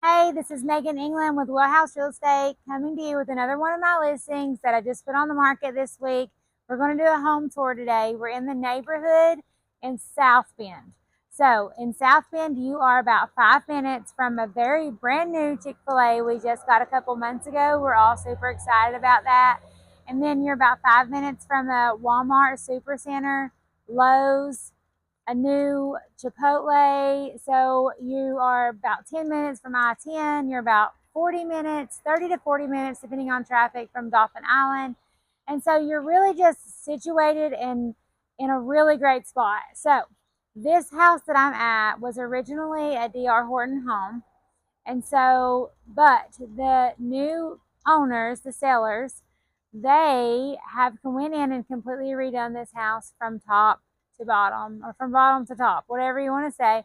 Hey, this is Megan England with Wheelhouse Real Estate coming to you with another one of my listings that I just put on the market this week. We're going to do a home tour today. We're in the neighborhood in Southbend. So, in Southbend, you are about 5 minutes from a very brand new Chick-fil-A we just got a couple months ago. We're all super excited about that. And then you're about 5 minutes from a Walmart Supercenter, Lowe's, a new Chipotle. So you are about 10 minutes from I-10. You're about 40 minutes, 30 to 40 minutes, depending on traffic, from Dolphin Island. And so you're really just situated in a really great spot. So this house that I'm at was originally a D.R. Horton home. And so, but the new owners, the sellers, they have went in and completely redone this house from top to bottom, or from bottom to top, whatever you want to say.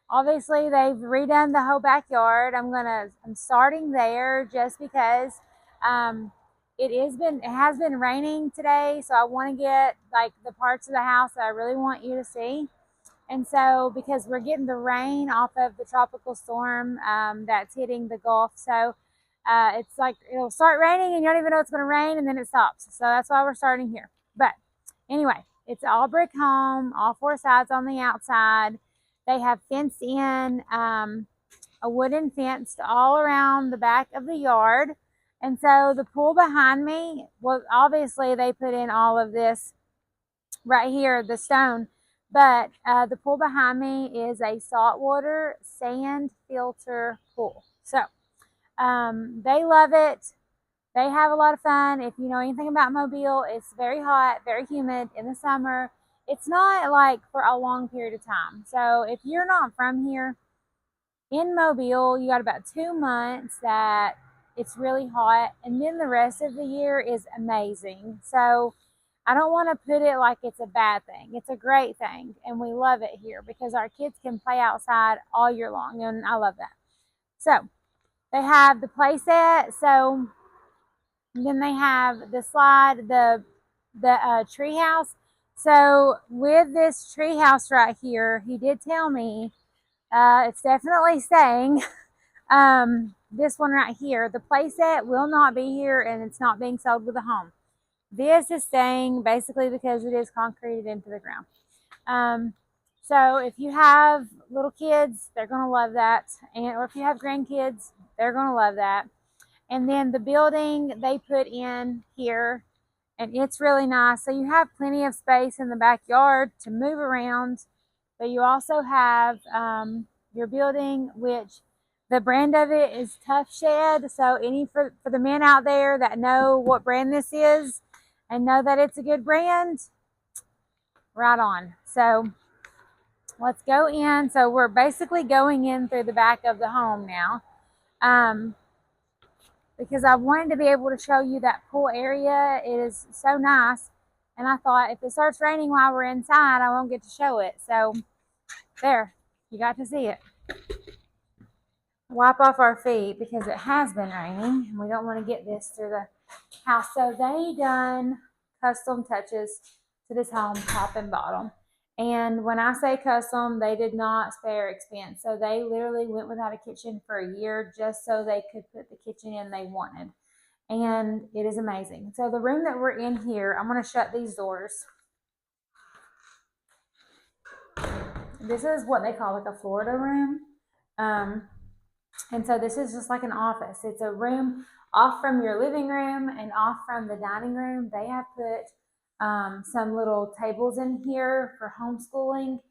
Obviously, they've redone the whole backyard. I'm starting there just because it has been raining today, so I want to get like the parts of the house that I really want you to see. And so, because we're getting the rain off of the tropical storm that's hitting the Gulf, so it's like it'll start raining and you don't even know it's going to rain, and then it stops. So that's why we're starting here. But anyway, it's all brick home, all four sides on the outside. They have fenced in a wooden fence all around the back of the yard. And so the pool behind me, well, obviously they put in all of this right here, the stone. But the pool behind me is a saltwater sand filter pool. So they love it. They have a lot of fun. If you know anything about Mobile, it's very hot, very humid in the summer. It's not like for a long period of time. So if you're not from here, in Mobile, you got about 2 months that it's really hot, and then the rest of the year is amazing. So I don't want to put it like it's a bad thing. It's a great thing, and we love it here because our kids can play outside all year long, and I love that. So they have the play set. So then they have the slide, the tree house. So with this tree house right here, he did tell me it's definitely staying. This one right here, the playset will not be here, and it's not being sold with a home. This is staying basically because it is concreted into the ground. Um, so if you have little kids, they're going to love that. Or if you have grandkids, they're going to love that. And then the building they put in here, and it's really nice. So you have plenty of space in the backyard to move around, but you also have your building, which the brand of it is Tough Shed. So for the men out there that know what brand this is and know that it's a good brand, right on. So let's go in. So we're basically going in through the back of the home now. Because I wanted to be able to show you that pool area. It is so nice. And I thought if it starts raining while we're inside, I won't get to show it. So there, you got to see it. Wipe off our feet because it has been raining and we don't want to get this through the house. So they done custom touches to this home, top and bottom. And when I say custom, they did not spare expense. So they literally went without a kitchen for a year just so they could put the kitchen in they wanted. And it is amazing. So the room that we're in here, I'm going to shut these doors. This is what they call like a Florida room. And so this is just like an office. It's a room off from your living room and off from the dining room. They have put some little tables in here for homeschooling.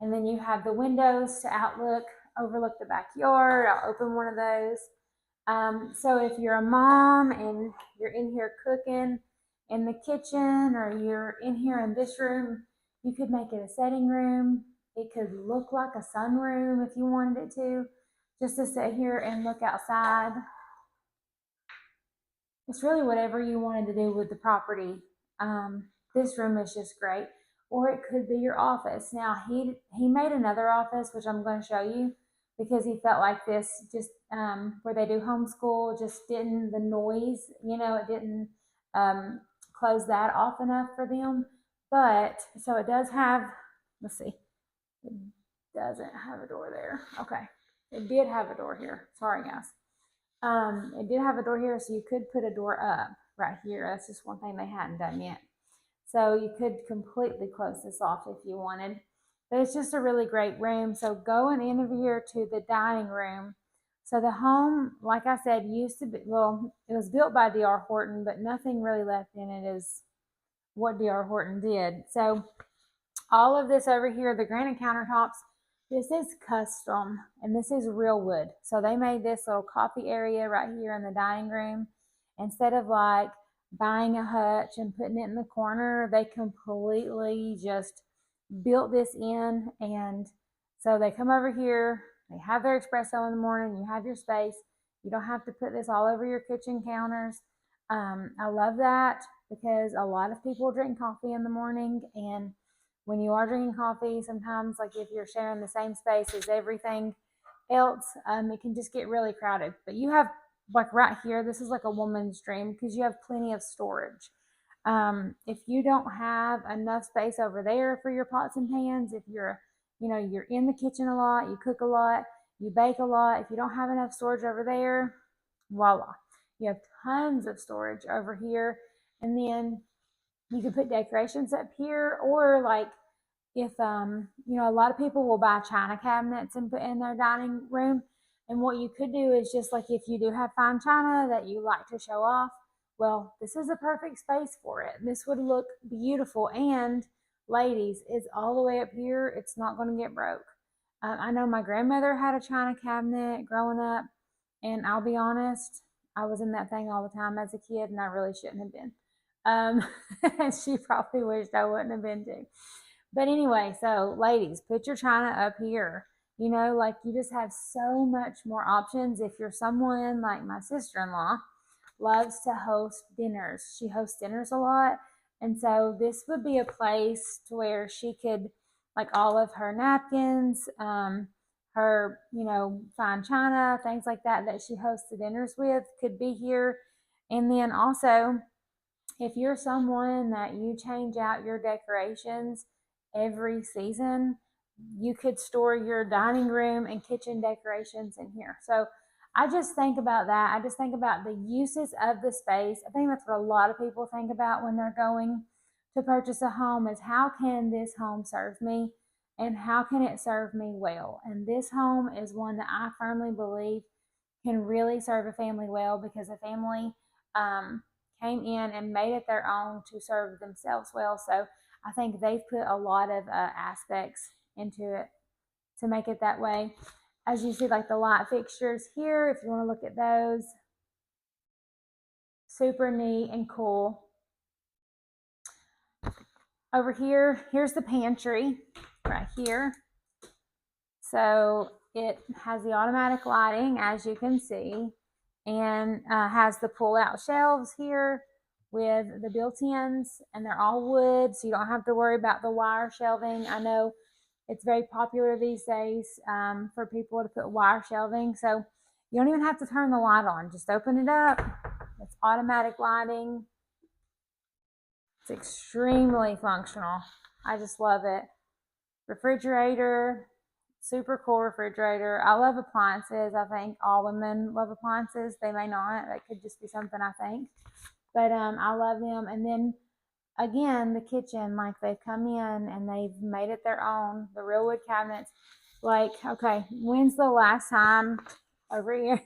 And then you have the windows to overlook the backyard. I'll open one of those. So if you're a mom and you're in here cooking in the kitchen, or you're in here in this room, you could make it a setting room. It could look like a sunroom if you wanted it to, just to sit here and look outside. It's really whatever you wanted to do with the property. This room is just great. Or it could be your office. Now, he made another office, which I'm going to show you, because he felt like this just where they do homeschool just didn't, the noise, it didn't close that off enough for them. But, so it does have, let's see, it doesn't have a door there. Okay. It did have a door here. Sorry, guys. It did have a door here, so you could put a door up right here. That's just one thing they hadn't done yet. So you could completely close this off if you wanted. But it's just a really great room. So going in over here to the dining room. So the home, like I said, used to be, well, it was built by D.R. Horton, but nothing really left in it is what D.R. Horton did. So all of this over here, the granite countertops, this is custom and this is real wood. So they made this little coffee area right here in the dining room. Instead of like buying a hutch and putting it in the corner, they completely just built this in. And so they come over here, they have their espresso in the morning, you have your space. You don't have to put this all over your kitchen counters. I love that because a lot of people drink coffee in the morning, and when you are drinking coffee, sometimes like if you're sharing the same space as everything else, it can just get really crowded. But you have like right here, this is like a woman's dream because you have plenty of storage. If you don't have enough space over there for your pots and pans, if you're, you're in the kitchen a lot, you cook a lot, you bake a lot, if you don't have enough storage over there, voila, you have tons of storage over here. And then you can put decorations up here, or like if a lot of people will buy china cabinets and put in their dining room. And what you could do is just like if you do have fine china that you like to show off, well, this is a perfect space for it. This would look beautiful. And ladies, it's all the way up here. It's not going to get broke. I know my grandmother had a china cabinet growing up, and I'll be honest, I was in that thing all the time as a kid, and I really shouldn't have been. And she probably wished I wouldn't have been too. But anyway, so ladies, put your china up here. Like you just have so much more options. If you're someone like my sister-in-law loves to host dinners, she hosts dinners a lot. And so this would be a place to where she could, like all of her napkins, her, fine china, things like that she hosts the dinners with could be here. And then also, if you're someone that you change out your decorations every season, you could store your dining room and kitchen decorations in here. So I just think about that. I just think about the uses of the space. I think that's what a lot of people think about when they're going to purchase a home is how can this home serve me and how can it serve me well? And this home is one that I firmly believe can really serve a family well because a family came in and made it their own to serve themselves well. So I think they've put a lot of aspects into it to make it that way. As you see, like the light fixtures here, if you want to look at those, super neat and cool. Over here, here's the pantry right here. So it has the automatic lighting, as you can see, and has the pull-out shelves here with the built-ins, and they're all wood, so you don't have to worry about the wire shelving. I know it's very popular these days for people to put wire shelving, so you don't even have to turn the light on. Just open it up. It's automatic lighting. It's extremely functional. I just love it. Refrigerator, super cool refrigerator. I love appliances. I think all women love appliances. They may not. That could just be something I think. But I love them. And then again, the kitchen, like they've come in and they've made it their own. The real wood cabinets. Like, okay, when's the last time over here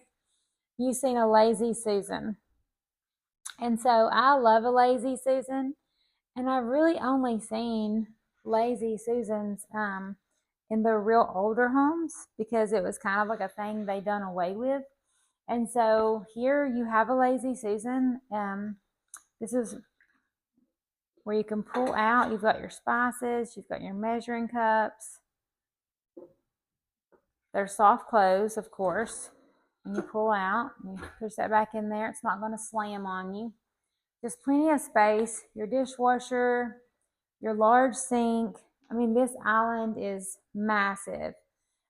you've seen a lazy Susan? And so I love a lazy Susan. And I've really only seen lazy Susans in the real older homes because it was kind of like a thing they done away with. And so here you have a lazy Susan. This is where you can pull out. You've got your spices, you've got your measuring cups. They're soft close, of course. And you pull out, and you push that back in there. It's not going to slam on you. Just plenty of space. Your dishwasher, your large sink. I mean, this island is massive.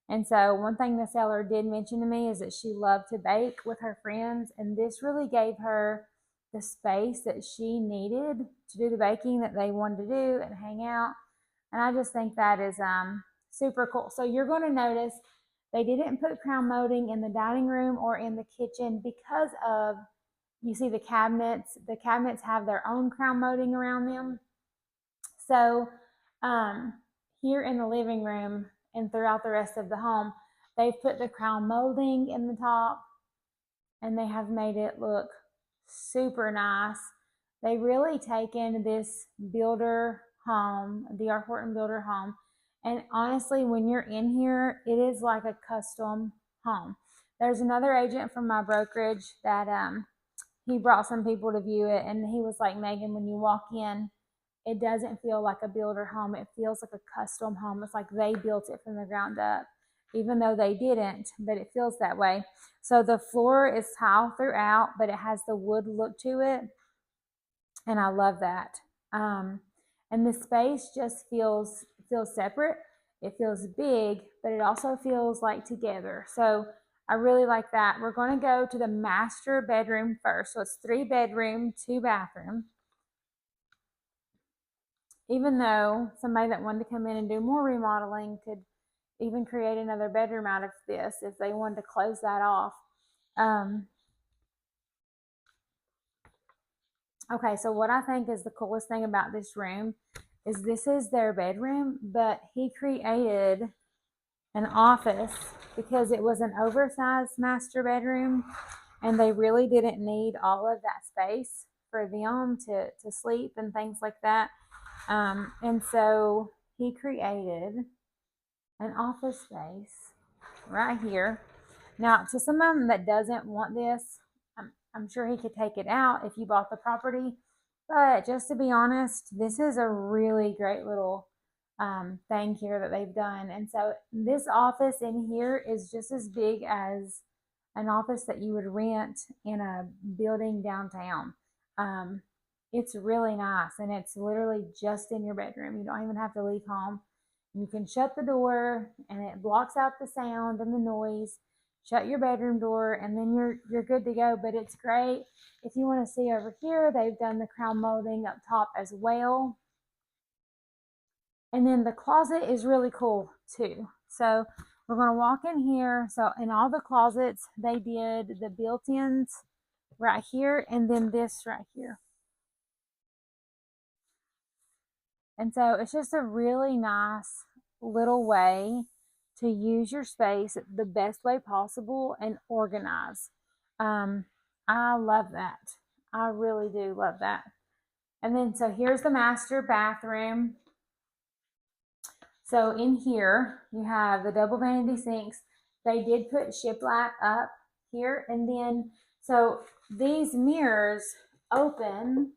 And so one thing the seller did mention to me is that she loved to bake with her friends, and this really gave her the space that she needed to do the baking that they wanted to do and hang out. And I just think that is super cool. So you're going to notice They didn't put crown molding in the dining room or in the kitchen because of, you see the cabinets. The cabinets have their own crown molding around them. So here in the living room and throughout the rest of the home, they've put the crown molding in the top and they have made it look super nice. They really taken this builder home, the R. Horton builder home, and honestly, when you're in here, it is like a custom home. There's another agent from my brokerage that he brought some people to view it, and he was like, Megan, when you walk in, it doesn't feel like a builder home. It feels like a custom home. It's like they built it from the ground up, even though they didn't, but it feels that way. So the floor is tile throughout, but it has the wood look to it. And I love that. And the space just feels separate. It feels big, but it also feels like together. So I really like that. We're going to go to the master bedroom first. So it's 3 bedroom, 2 bathroom. Even though somebody that wanted to come in and do more remodeling could even create another bedroom out of this if they wanted to close that off. Okay, so what I think is the coolest thing about this room is this is their bedroom, but he created an office because it was an oversized master bedroom and they really didn't need all of that space for them to sleep and things like that. And so he created an office space right here. Now, to someone that doesn't want this, I'm sure he could take it out if you bought the property. But just to be honest, this is a really great little thing here that they've done. And so this office in here is just as big as an office that you would rent in a building downtown. It's really nice, and it's literally just in your bedroom. You don't even have to leave home. You can shut the door, and it blocks out the sound and the noise. Shut your bedroom door, and then you're good to go. But it's great if you want to see over here. They've done the crown molding up top as well, and then the closet is really cool too. So we're going to walk in here. So in all the closets, they did the built-ins right here, and then this right here. And so it's just a really nice little way to use your space the best way possible and organize. I love that. I really do love that. And then, so here's the master bathroom. So in here, you have the double vanity sinks. They did put shiplap up here. And then, so these mirrors open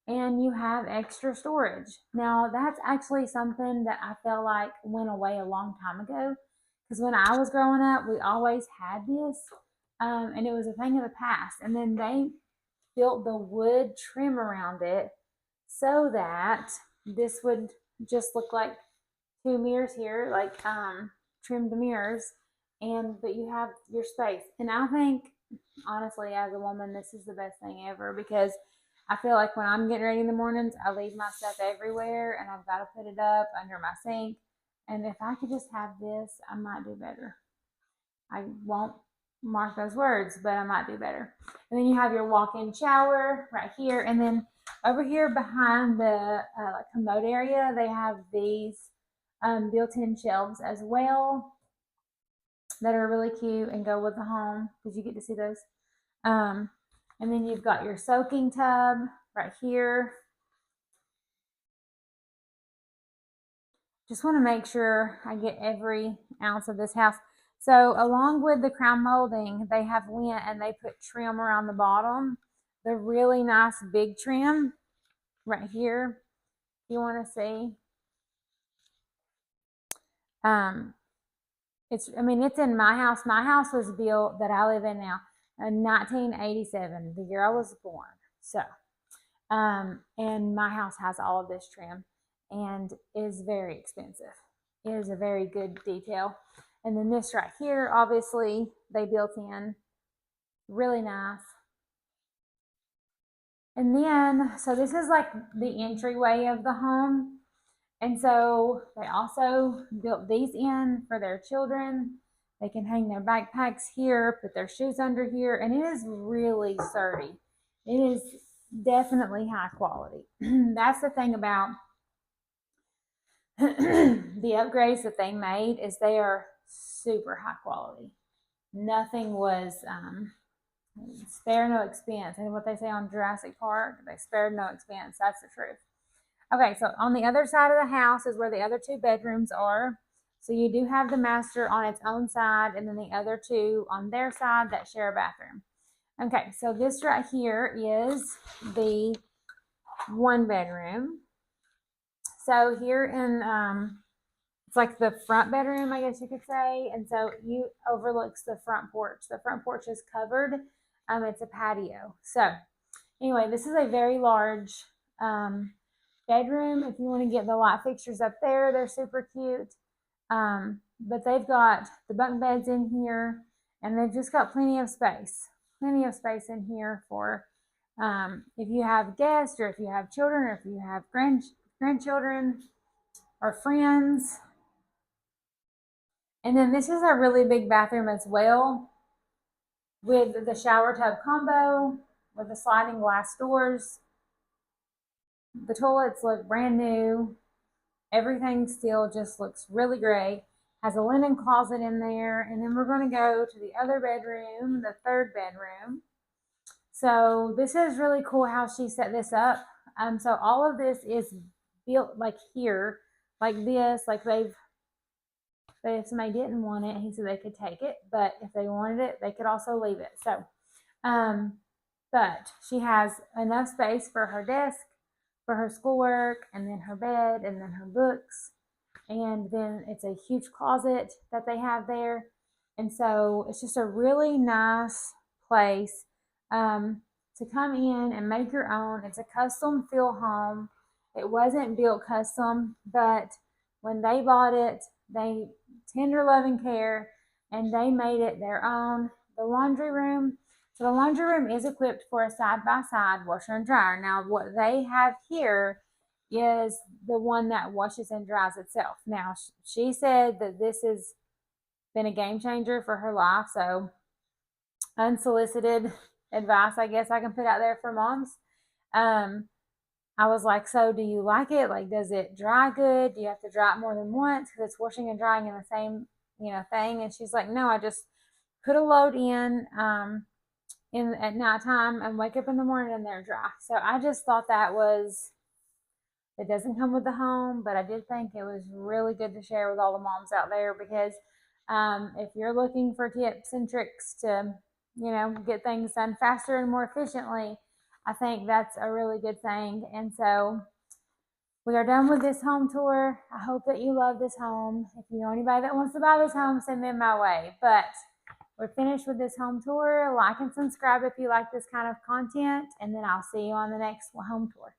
and you have extra storage. Now, that's actually something that I feel like went away a long time ago. Because when I was growing up, we always had this. And it was a thing of the past. And then they built the wood trim around it so that this would just look like 2 mirrors here, like trimmed mirrors, but you have your space. And I think, honestly, as a woman, this is the best thing ever because I feel like when I'm getting ready in the mornings, I leave my stuff everywhere and I've got to put it up under my sink. And if I could just have this, I might do better. I won't mark those words, but I might do better. And then you have your walk-in shower right here. And then over here behind the commode area, they have these built-in shelves as well that are really cute and go with the home because you get to see those. And then you've got your soaking tub right here. Just want to make sure I get every ounce of this house. So along with the crown molding, they have went and they put trim around the bottom. The really nice big trim right here. If you want to see. It's in my house. My house was built that I live in now in 1987, the year I was born. So, and my house has all of this trim and is very expensive. It is a very good detail. And then this right here, obviously, they built in. Really nice. And then, so this is like the entryway of the home. And so they also built these in for their children. They can hang their backpacks here, put their shoes under here, and it is really sturdy. It is definitely high quality. That's the thing about the upgrades that they made is they are super high quality. Nothing was spare no expense. And what they say on Jurassic Park, they spared no expense. That's the truth. Okay, so on the other side of the house is where the other two bedrooms are. So you do have the master on its own side, and then the other two on their side that share a bathroom. Okay, so this right here is the one bedroom. So here in it's like the front bedroom, I guess you could say, and so you overlooks the front porch. The front porch is covered. It's a patio. So anyway, this is a very large bedroom. If you want to get the light fixtures up there, they're super cute. But they've got the bunk beds in here, and they've just got plenty of space in here for if you have guests, or if you have children, or if you have grandchildren or friends. And then this is a really big bathroom as well, with the shower tub combo with the sliding glass doors. The toilets look brand new. Everything still just looks really great. Has a linen closet in there. And then we're going to go to the other bedroom, the third bedroom. So this is really cool how she set this up. So all of this is built like here, like this, like if somebody didn't want it, he said they could take it, but if they wanted it, they could also leave it. So, but she has enough space for her desk, for her schoolwork, and then her bed, and then her books, and then it's a huge closet that they have there. And so it's just a really nice place to come in and make your own. It's a custom feel home. It wasn't built custom, but when they bought it, they tender loving care, and they made it their own. The laundry room. So the laundry room is equipped for a side-by-side washer and dryer. Now what they have here is the one that washes and dries itself. Now she said that this has been a game changer for her life. So unsolicited advice, I guess I can put out there for moms. I was like, so do you like it? Like, does it dry good? Do you have to dry it more than once? Because it's washing and drying in the same, thing. And she's like, no, I just put a load in at nighttime and wake up in the morning and they're dry. So I just thought it doesn't come with the home, but I did think it was really good to share with all the moms out there, because if you're looking for tips and tricks to, get things done faster and more efficiently, I think that's a really good thing. And so we are done with this home tour. I hope that you love this home. If you know anybody that wants to buy this home, send them my way. But we're finished with this home tour. Like and subscribe if you like this kind of content, and then I'll see you on the next home tour.